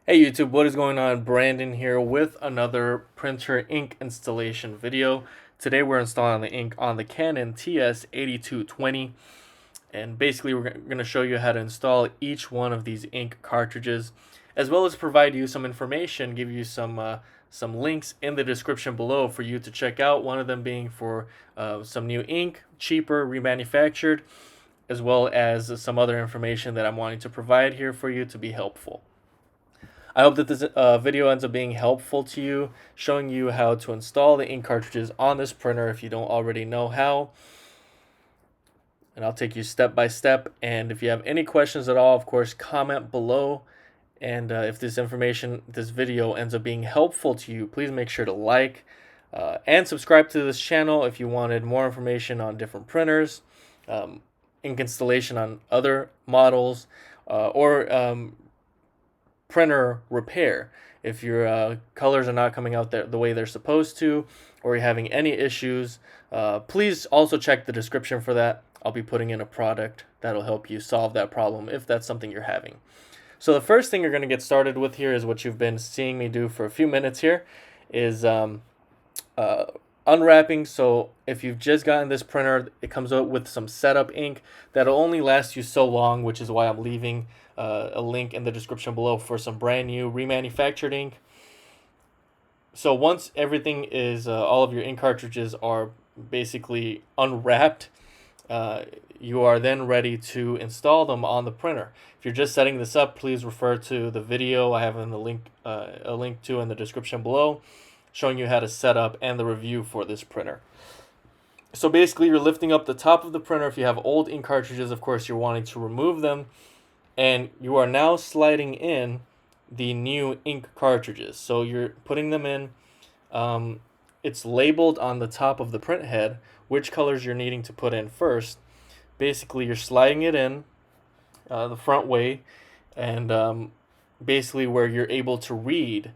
Hey YouTube, what is going on? Brandon here with another printer ink installation video. Today we're installing the ink on the Canon TS 8220, and basically we're going to show you how to install each one of these ink cartridges, as well as provide you some information, give you some links in the description below for you to check out. One of them being for some new ink, cheaper, remanufactured, as well as some other information that I'm wanting to provide here for you to be helpful. I hope that this video ends up being helpful to you, showing you how to install the ink cartridges on this printer if you don't already know how. And I'll take you step by step. And if you have any questions at all, of course, comment below. And if this video ends up being helpful to you, please make sure to like and subscribe to this channel if you wanted more information on different printers, ink installation on other models, or printer repair. If your colors are not coming out the way they're supposed to, or you're having any issues, please also check the description for that. I'll be putting in a product that'll help you solve that problem if that's something you're having. So the first thing you're going to get started with here is what you've been seeing me do for a few minutes here, is unwrapping. So if you've just gotten this printer, it comes out with some setup ink that'll only last you so long, which is why I'm leaving a link in the description below for some brand new remanufactured ink. So once everything is, all of your ink cartridges are basically unwrapped, you are then ready to install them on the printer. If you're just setting this up, please refer to the video I have in the link, a link to in the description below, showing you how to set up and the review for this printer. So basically, you're lifting up the top of the printer. If you have old ink cartridges, of course, you're wanting to remove them, and you are now sliding in the new ink cartridges. So you're putting them in. It's labeled on the top of the print head which colors you're needing to put in first. Basically, you're sliding it in the front way, and basically where you're able to read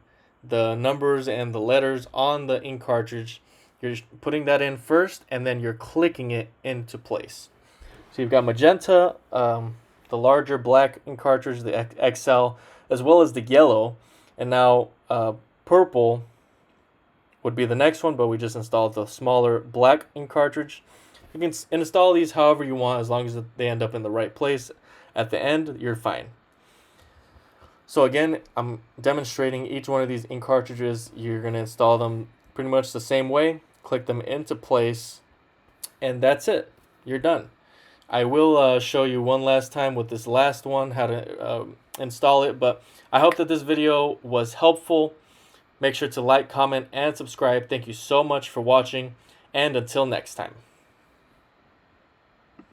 the numbers and the letters on the ink cartridge, you're putting that in first, and then you're clicking it into place. So you've got magenta, the larger black ink cartridge, the XL, as well as the yellow, and now purple would be the next one, but we just installed the smaller black ink cartridge. You can install these however you want, as long as they end up in the right place at the end, you're fine. So again, I'm demonstrating each one of these ink cartridges. You're going to install them pretty much the same way, click them into place, and that's it. You're done. I will show you one last time with this last one how to install it, but I hope that this video was helpful. Make sure to like, comment, and subscribe. Thank you so much for watching, and until next time.